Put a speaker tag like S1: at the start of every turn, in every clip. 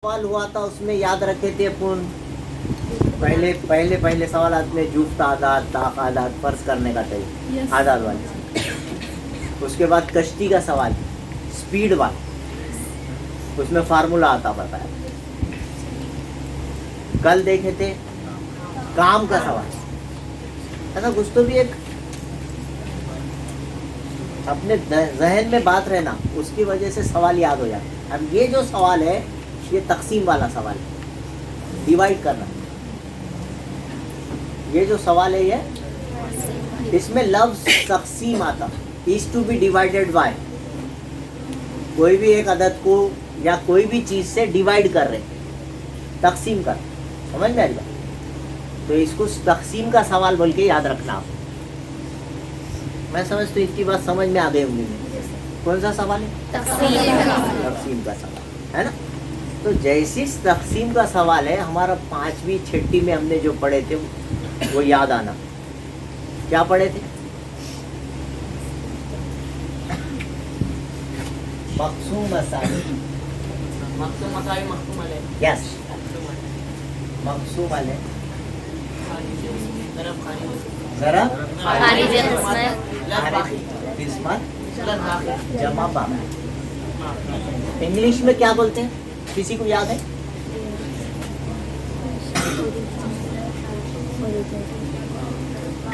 S1: सवाल हुआ था उसमें याद रखे थे अपन। पहले सवाल आपने जुफ्त आदात ताक आदात फर्ज करने का चाहिए आदात वाले। उसके बाद कश्ती का सवाल स्पीड वाला, उसमें फार्मूला आता बताया। कल देखे थे काम का सवाल, ऐसा कुछ तो भी एक अपने जहन में बात रहना, उसकी वजह से सवाल याद हो जाता। अब ये जो सवाल है ये तकसीम वाला सवाल है, डिवाइड करना। ये जो सवाल है ये इसमें लफ्ज तकसीम आता, is to be divided by. कोई भी एक अदद को या कोई भी चीज से डिवाइड कर रहे, तकसीम कर, समझ में आ रही बात? तो इसको तकसीम का सवाल बोल के याद रखना आप। मैं समझता हूँ इतनी बात समझ में आ गई होंगी। कौन सा सवाल है? तकसीम का सवाल है ना। तो जैसी तकसीम का सवाल है, हमारा 5वीं 6वीं में हमने जो पढ़े थे वो याद आना। क्या पढ़े थे? मक़सूम मसाइल। यस, मक़सूम अलैह ज़रब किस्मत जमा बाकी। इंग्लिश में क्या बोलते हैं? किसी को याद है?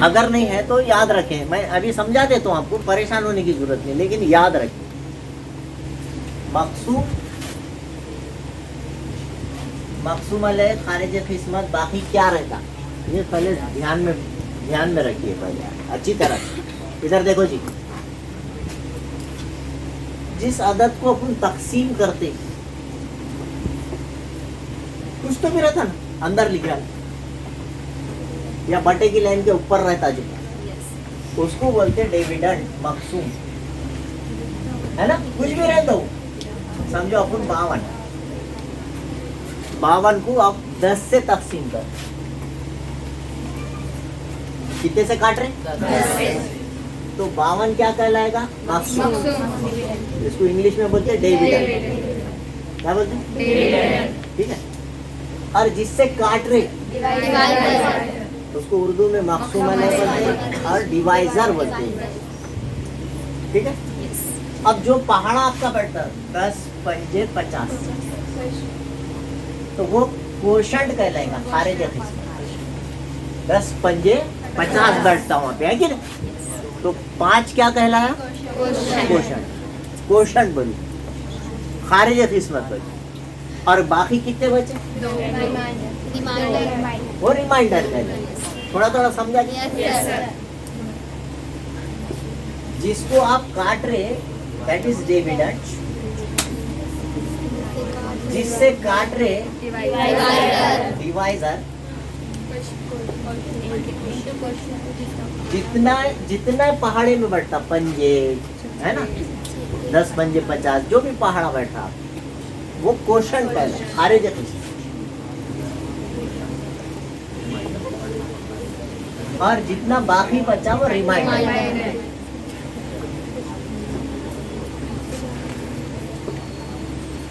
S1: अगर नहीं है तो याद रखें, मैं अभी समझा देता हूँ आपको, परेशान होने की जरूरत नहीं, लेकिन याद रखें। मक़सूम अलैह खारिज किस्मत बाकी क्या रहता, ये पहले ध्यान में रखिए पहले अच्छी तरह। इधर देखो जी, जिस अदद को अपन तकसीम करते कुछ तो भी रहता ना, अंदर लिख रहा या बटे की लाइन के ऊपर रहता जो, उसको बोलते डिविडेंड मक़सूम, है ना। कुछ भी रहता हो, समझो अपन 52 को आप 10 से तकसीम कर, कितने से काट रहे? 10 से। तो 52 क्या कहलाएगा? मक़सूम। इसको इंग्लिश में बोलते हैं डिविडेंड। क्या बोलते हैं? डिविडेंड। ठीक है। और जिससे काट रहे उसको उर्दू में मक़सूम अलैह बोलते हैं और डिवाइजर बोलते हैं। ठीक है। अब जो पहाड़ा आपका बैठता है 10 पंजे 50, तो वो कोशंट कहलाएगा खारिज किस्मत। 10 पंजे 50 बैठता वहां पे, है कि नहीं? तो 5 क्या कहलाया? कोशंट बोली, खारिज किस्मत बोली। और बाकी कितने बचे? वो रिमाइंडर कहलाए। थोड़ा समझा? जिसको आप काट रहे दैट इज डिविडेंड, जिससे काट रहे डिवाइजर। जितना पहाड़े में बैठता पंजे, है ना, 10 पंजे 50, जो भी पहाड़ा बैठा वो क्वेश्चन कहलाए खारिज किस्मत। और जितना बाकी बचा वो रिमाइंडर।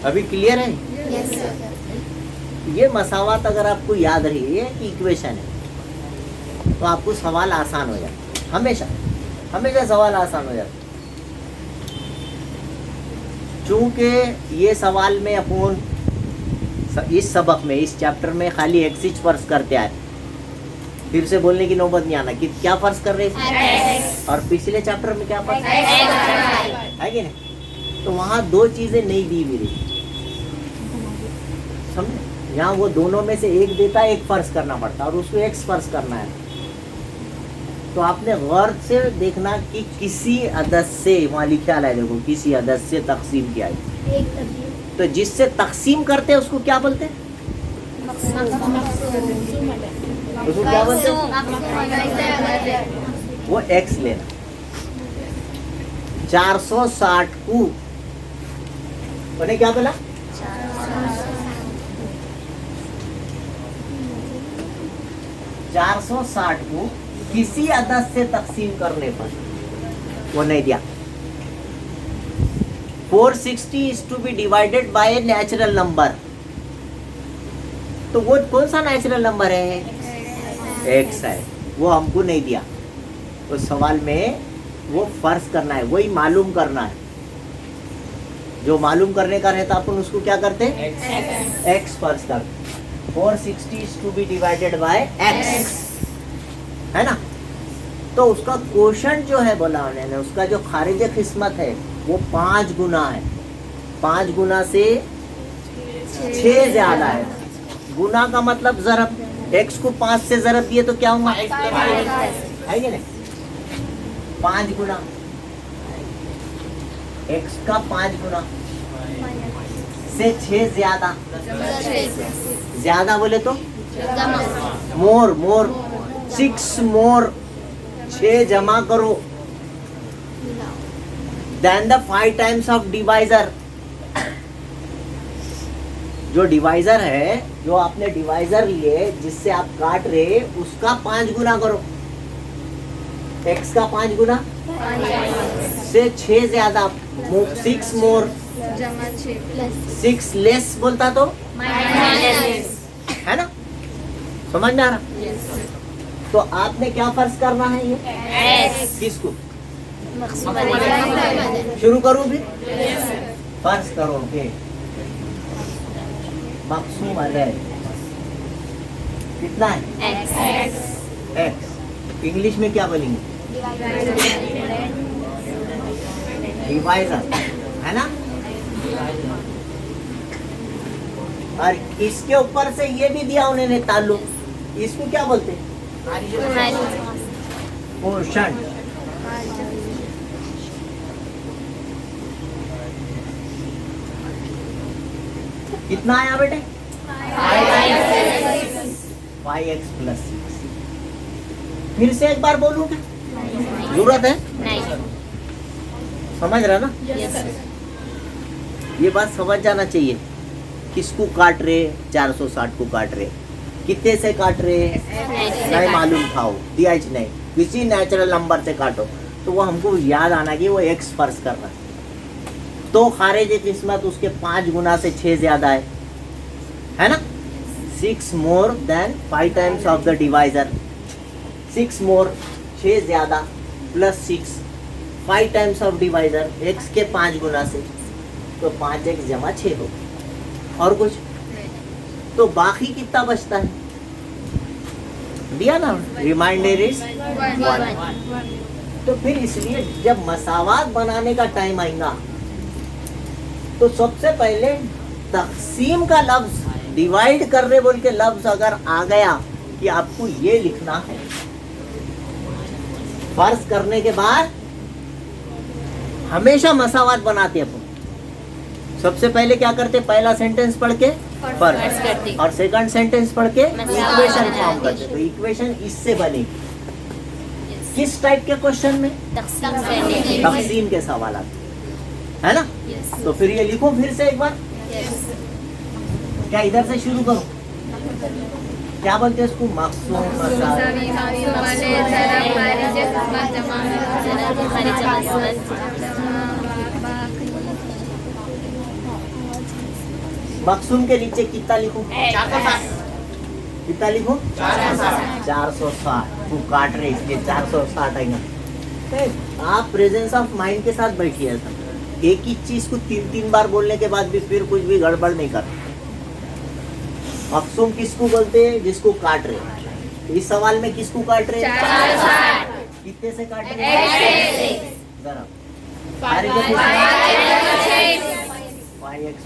S1: अभी क्लियर है?
S2: Yes sir.
S1: ये मसावत अगर आपको याद रही, ये इक्वेशन है, तो आपको सवाल आसान हो जाता। हमेशा सवाल आसान हो जाता। चूंकि ये सवाल में अपन इस सबक में, इस चैप्टर में खाली एक्सिस फर्ज करते आए, फिर से बोलने की नौबत नहीं आना कि क्या फर्ज कर रहे हैं। और पिछले चैप्टर में क्या फर्ज है कि नहीं? तो वहाँ 2 चीजें नहीं दी मेरी, समझे? यहाँ वो दोनों में से एक देता है, एक फर्ज करना पड़ता और उसको एक्स फर्ज करना है। तो आपने गौर से देखना कि किसी अदद से, वहाँ लिखा है देखो, किसी अदद से तकसीम किया है। तो जिससे तकसीम करते हैं उसको क्या बोलते हैं? उसको क्या बोलते हैं? वो एक्स लेना। 460 को उन्हें क्या बोला? 460 को किसी अदद से तकसीम करने पर वो नहीं दिया। 460 is to be divided by a natural number. तो वो कौन सा नेचुरल नंबर है? एक्स है, वो हमको नहीं दिया। तो सवाल में वो फर्ज करना है, वही मालूम करना है। जो मालूम करने का रहता अपन उसको क्या करते हैं? एक्स फर्ज करते। 460 is to be divided by x, है ना? तो उसका क्वोशंट जो है बोला उन्होंने, उसका जो खारिज किस्मत है वो 5 गुना है। 5 गुना से 6 ज्यादा है। गुना का मतलब जरब, x को 5 से जरब दिए तो क्या होगा? है कि नहीं? 5 गुना x का 5 गुना से 6 ज्यादा। ज्यादा बोले तो मोर, मोर 6 मोर, 6 जमा करो then the 5 times of divisor. जो डिवाइजर है, जो आपने डिवाइजर लिए जिससे आप काट रहे, उसका 5 गुना करो। x का 5 गुना से 6 ज्यादा, 6 मोर, 6 लेस बोलता तो है ना? समझ में आ रहा? तो आपने क्या फर्ज करना है? ये किसको? शुरू करूं भी? फर्ज करो के मकसूम अलैह कितना है? एक्स। इंग्लिश में क्या बोलेंगे? डिवाइजर, है ना? और इसके ऊपर से ये भी दिया उन्होंने ताल्लुक, इसको क्या बोलते हैं? क्वोशंट। कितना आया बेटे? 5x + 6। फिर से एक बार बोलूं क्या? जरूरत है? समझ रहा ना? ये बात समझ जाना चाहिए। किसको काट रहे? 460 को काट रहे। कितने से काट रहे? नहीं मालूम था, वो दिया ही नहीं। किसी नेचुरल नंबर से काटो तो वो हमको याद आना कि वो एक्स फर्ज कर रहा है। तो खारिज किस्मत उसके 5 गुना से 6 ज्यादा है ना? 6 more than 5 times of the divisor. 6 मोर 6 ज्यादा plus 6 5 times of divisor, x के 5 गुना से, तो 5x जमा 6 हो। और कुछ? तो बाकी कितना बचता है? दिया ना, रिमाइंडर इज 1। तो फिर इसलिए जब मसावात बनाने का टाइम आएगा तो सबसे पहले तकसीम का लफ्ज, डिवाइड कर रहे बोल के लफ्ज अगर आ गया कि आपको ये लिखना है, फर्ज करने के बाद हमेशा मसावात बनाते अपन। सबसे पहले क्या करते? पहला सेंटेंस पढ़ के फर्ज करते और सेकंड सेंटेंस पढ़ के इक्वेशन फॉर्म करते। तो इक्वेशन इससे बनेगी। किस टाइप के क्वेश्चन में? तकसीम के सवाल है ना? तो फिर ये लिखो फिर से एक बार। क्या इधर से शुरू करो? क्या बोलते हैं इसको? मकसूम मकसूम के नीचे कितना लिखूं? कितना लिखूं? 460। तू काट रहे इसलिए 460 आएगा। आप प्रेजेंस ऑफ माइंड के साथ बैठिए। एक ही चीज को 3 बार बोलने के बाद भी फिर कुछ भी गड़बड़ नहीं कर। मकसूम किसको बोलते हैं? जिसको काट रहे। इस सवाल में किसको काट रहे? कितने से काट रहे? जरा 5x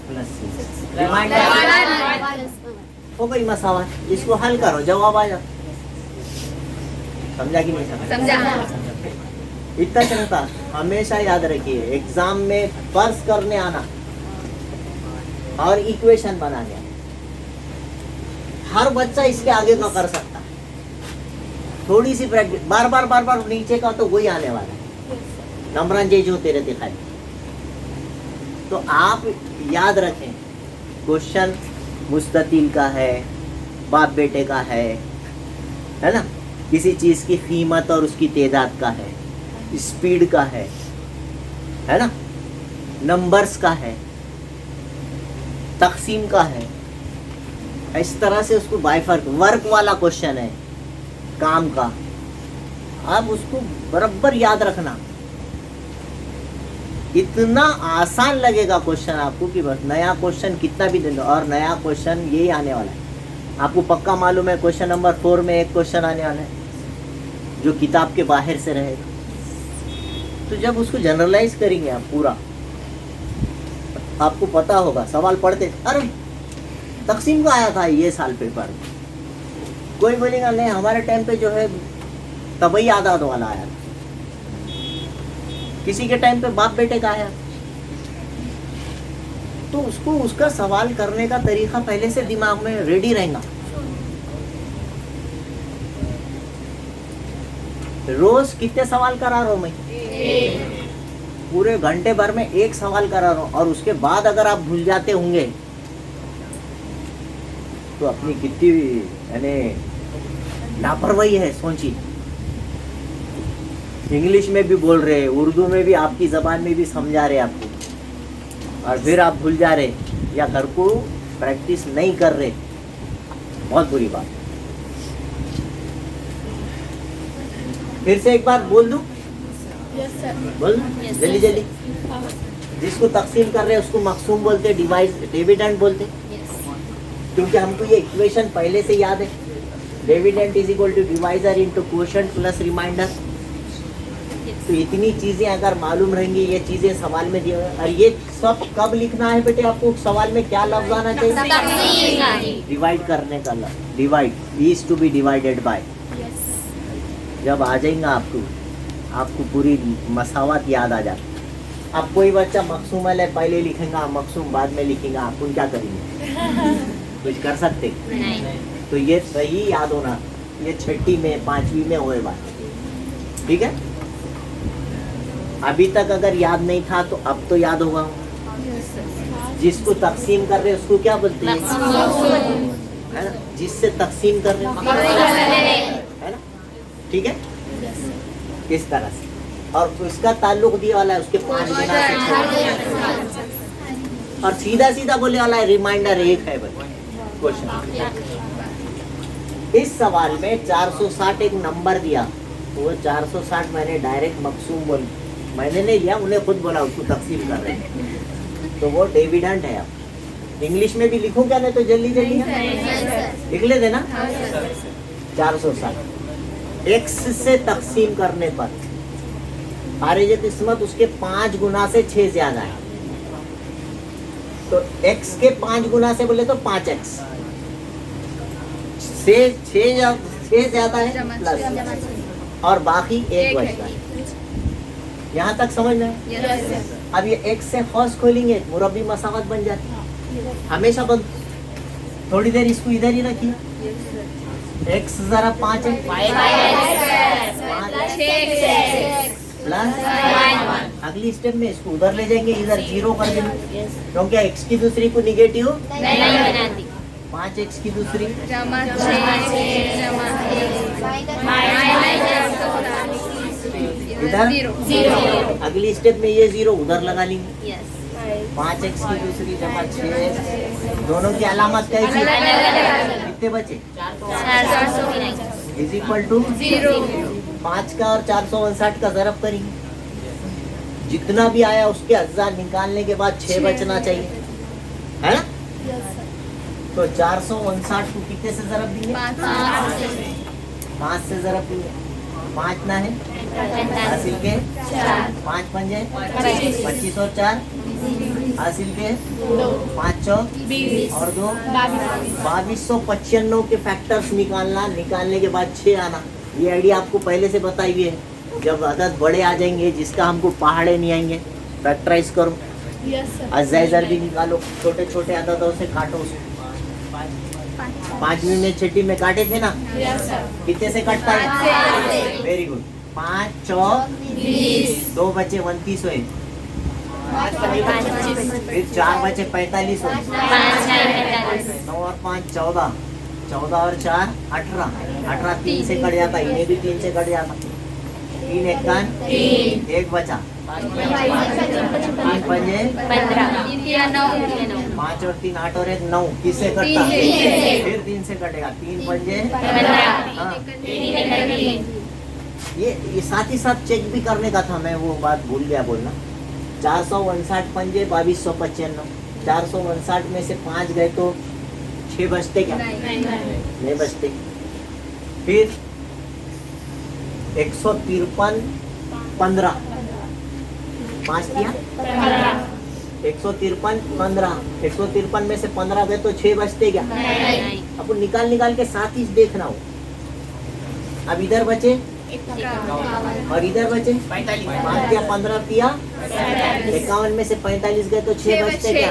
S1: + 6 रिमाइंडर हो गई मसावत। इसको हल करो, जवाब आ जाता। समझा कि नहीं समझा? इतना चलता। हमेशा याद रखिए, एग्जाम में फर्ज करने आना और इक्वेशन बनाने आना, हर बच्चा इसके आगे का कर सकता है। थोड़ी सी प्रैक्टिस, बार बार नीचे का तो वही आने वाला है। नंबरान जे जो तेरे दिखाई। तो आप याद रखें, क्वेश्चन मुस्ततिल का है, बाप बेटे का है ना? किसी चीज की कीमत और उसकी तादाद का है, स्पीड का है ना? नंबर्स का है, तकसीम का है, इस तरह से उसको बाइफर्क वर्क वाला क्वेश्चन है काम का, आप उसको बराबर याद रखना। इतना आसान लगेगा क्वेश्चन आपको कि बस नया क्वेश्चन कितना भी दे दो, और नया क्वेश्चन यही आने वाला है आपको पक्का मालूम है। क्वेश्चन नंबर 4 में एक क्वेश्चन आने वाला है जो किताब के बाहर से रहेगा, तो जब उसको जनरलाइज करेंगे आप पूरा, आपको पता होगा। सवाल पढ़ते अरे तकसीम का आया था ये साल पेपर, कोई बोलेगा नहीं हमारे टाइम पे जो है तबई आदाद वाला आया, किसी के टाइम पे बाप बेटे का आया, तो उसको उसका सवाल करने का तरीका पहले से दिमाग में रेडी रहेगा। रोज कितने सवाल करा रहा हूं मैं? पूरे घंटे भर में एक सवाल करा रहा हूं, और उसके बाद अगर आप भूल जाते होंगे तो अपनी कितनी यानी लापरवाही है सोचिए। इंग्लिश में भी बोल रहे, उर्दू में भी, आपकी जबान में भी समझा रहे आपको, और फिर आप भूल जा रहे या घर को प्रैक्टिस नहीं कर रहे, बहुत बुरी बात। फिर से एक बार बोल दूं?
S2: Yes sir.
S1: बोल जल्दी जल्दी। जिसको तकसीम कर रहे हैं उसको मकसूम बोलते, डिविडेंड बोलते, क्योंकि हमको ये इक्वेशन पहले से याद है। Dividend is equal to divisor into quotient plus remainder. तो इतनी चीजें अगर मालूम रहेंगी, ये चीजें सवाल में दिए, और ये सब कब लिखना है बेटे आपको? सवाल में क्या लफ्ज आना चाहिए? डिवाइड करने का लफ्ज। Divide is to be divided by. जब आ जाएगा आपको पूरी मसावत याद आ जाती। अब कोई बच्चा मकसूम है पहले लिखेगा, मकसूम बाद में लिखेगा, अपन क्या करेंगे? कुछ कर सकते नहीं। तो ये सही याद होना, ये 6ठी में 5वीं में होए बात, ठीक है। अभी तक अगर याद नहीं था तो अब तो याद होगा। जिसको तकसीम कर रहे उसको क्या बोलते हैं? है ना, जिससे तकसीम कर रहे है ना, ठीक है। किस तरह से, और उसका ताल्लुक दिया वाला है उसके 5 गुना से, और सीधा सीधा बोले वाला है रिमाइंडर 1 है क्वेश्चन। इस सवाल में 460 एक नंबर दिया, वो 460 मैंने डायरेक्ट मकसूम बोल, मैंने नहीं लिया, उन्हें खुद बोला उसको तकसीम कर रहे हैं, तो वो डिविडेंड है। आप इंग्लिश में भी लिखूं क्या? नहीं तो जल्दी जल्दी लिख लेते ना। 460 x से तकसीम करने पर आरिज किस्मत उसके 5 गुना से 6 ज्यादा है, तो x के 5 गुना से बोले तो 5x से 6 ज्यादा है प्लस, और बाकी 1 बचता है। यहाँ तक समझ में? अब ये x से खौस खोलेंगे, मुरब्बी मसावत बन जाती है, हमेशा बंद। थोड़ी देर इसको इधर ही रखिए, x जरा 5 है प्लस, अगली स्टेप में इसको उधर ले जाएंगे, इधर 0 कर देंगे, क्योंकि x की दूसरी को निगेटिव 5x की दूसरी इधर, अगली स्टेप में ये 0 उधर लगा लेंगे, 5x की दूसरी जमा 6x, दोनों की अलामत क्या थी? कितने बचे? इज इक्वल टू 5 का और 459 का ज़रब करेंगे, जितना भी आया उसके अज्जा निकालने के बाद 6 बचना चाहिए, है ना। तो 459 को कितने से ज़रब देंगे? 5 से ज़रब देंगे, 5 ना है हासिल के 5 पंजे 25 और 4 हासिल के 5 चौक और 2 2295 के फैक्टर्स निकालने के बाद 6 आना। ये आइडिया आपको पहले से बताई हुई है। जब अदद बड़े आ जाएंगे जिसका हमको पहाड़े नहीं आएंगे, फैक्टराइज करो, अजाइजर भी निकालो, छोटे छोटे अददों से काटो उसको। 5वीं में 6ठी में काटे थे ना, कितने से कटता है? Very good. 5 चौक 2 बचे 29 हुए, फिर 4 बचे 45 हुए, 9 और 5 14, 14 और 4 18, 18 3 से कट जाता, इन्हें भी 3 से कट जाता, 3 एक कान 1 बचा, तीन पंजे
S2: 15 या 9
S1: 5 और 3 8 और 1 9 किससे कटता
S2: तीन से।
S1: फिर 3 से कटेगा 3 पंजे
S2: 15
S1: हाँ
S2: तीन
S1: ये साथ ही साथ चेक भी करने का था, मैं वो बात भूल गया बोलना। 459 पंजे 2295, 459 में से 5 गए तो 6 बचते क्या? नहीं बचते। फिर 153 15 5 किया 153 15, 153 में से 15 गए तो 6 बचते क्या? अब निकाल के साथ ही देखना हो। अब इधर बचे और इधर बचे 5 क्या 15 पिया 51 में से 45 गए तो 6 बचते क्या?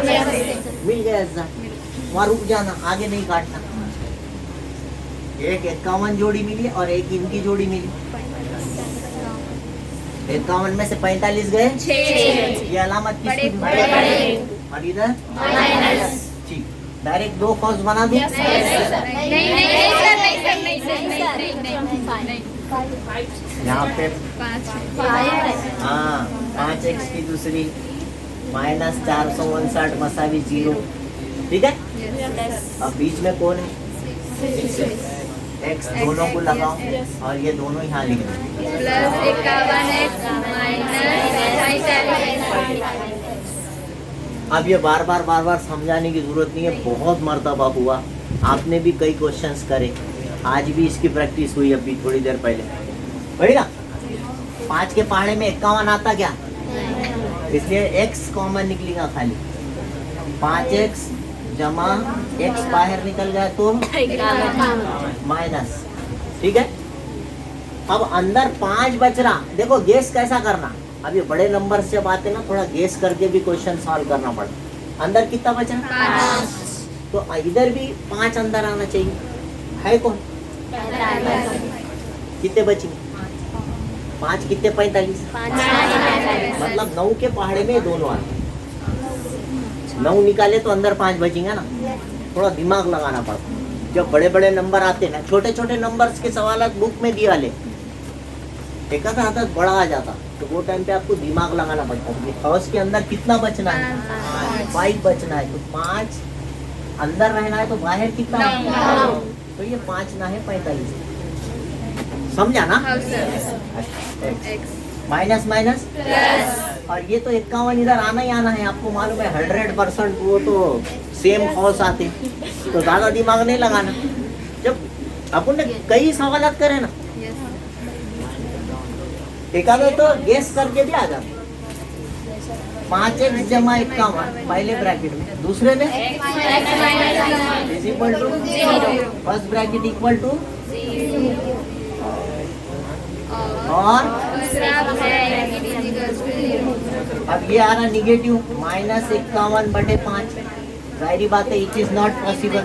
S1: मिल गया रिजल्ट। वहाँ रुक जाना, आगे नहीं काटना। एक 51 जोड़ी मिली और एक इनकी जोड़ी मिली। 51 में से 45 गए, ये अलामत किसकी? और इधर ठीक, डायरेक्ट 2 कॉस बना दूं? यहाँ पे हाँ 5x की दूसरी माइनस 459 मसावी 0, ठीक है। अब बीच में कौन है? x दोनों को लगाओ और ये दोनों यहाँ लिख दो। अब ये बार बार समझाने की जरूरत नहीं है, बहुत मर्तबा हुआ, आपने भी कई क्वेश्चंस करे, आज भी इसकी प्रैक्टिस हुई अभी थोड़ी देर पहले, वही ना। 5 के पहाड़े में 51 आता क्या? इसलिए x कॉमन निकलेगा खाली। 5x जमा x बाहर निकल गया तो माइनस, ठीक है। अब अंदर 5 बच रहा, देखो गेस कैसा करना। अब ये बड़े नंबर से बात है ना, थोड़ा गेस करके भी क्वेश्चन सॉल्व करना पड़ता। अंदर कितना बच रहा? तो इधर भी 5 अंदर आना चाहिए, है कौन? कितने बचेंगे? 5 कितने 45, मतलब 9 के पहाड़े में दोनों आते। 9 निकाले तो अंदर 5 बचेंगे ना, थोड़ा दिमाग लगाना पड़ता। जब बड़े बड़े नंबर आते ना, छोटे छोटे नंबर्स के सवाल बुक में दिया ले, एक आता बड़ा आ जाता, तो वो टाइम पे आपको दिमाग लगाना पड़ता है। हाउस के अंदर कितना बचना है? 5 बचना है, तो 5 अंदर रहना है, तो बाहर कितना? तो ये 5 ना है 45, समझा ना। माइनस माइनस और ये तो 51 इधर आना ही आना है, आपको मालूम है 100% वो तो सेम हाउस आते, तो ज्यादा दिमाग नहीं लगाना। जब अपन ने कई सवाल करे ना, एक आधा तो गेस करके भी आ जाता। 5x जमा 51 पहले ब्रैकेट में, दूसरे में is equal to first bracket equal to और अब ये आ रहा निगेटिव -51/5। जाहिर बात है इट इज नॉट पॉसिबल,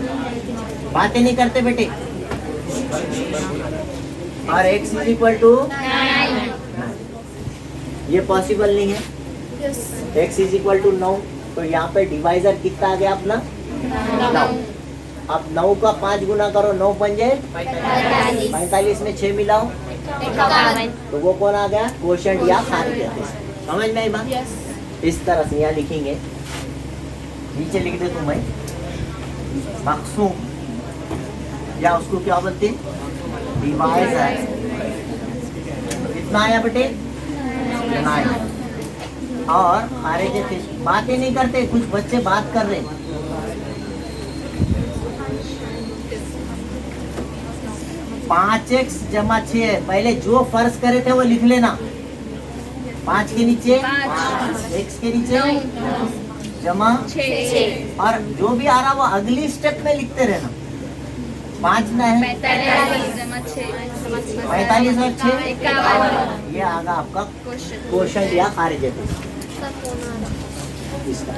S1: बातें नहीं करते बेटे। और x इज इक्वल टू, ये पॉसिबल नहीं है। x इज इक्वल टू 9, तो यहाँ पे डिवाइजर कितना आ गया अपना? 9। अब 9 का 5 गुना करो, 9 पंजे 45 में 6 मिलाओ, तो वो कौन आ गया? क्वोशंट या खारिज। समझ में आई बात? इस तरह से यहाँ लिखेंगे, नीचे लिख दे तुम भाई मकसूम, या उसको क्या बोलते? डिवाइजर। कितना आया बेटे? 9। और खारिज थे, बातें नहीं करते, कुछ बच्चे बात कर रहे। 5x जमा 6, पहले जो फर्ज करे थे वो लिख लेना। 5 के नीचे x के नीचे जमा 6, और जो भी आ रहा वो अगली स्टेप में लिखते रहना। 5 ना है 45 और 6 ये आगा आपका क्वोशंट या खारिज इसका।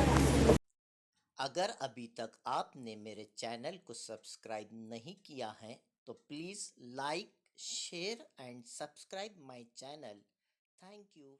S1: अगर अभी तक आपने मेरे चैनल को सब्सक्राइब नहीं किया है तो please like, share and subscribe my channel. Thank you.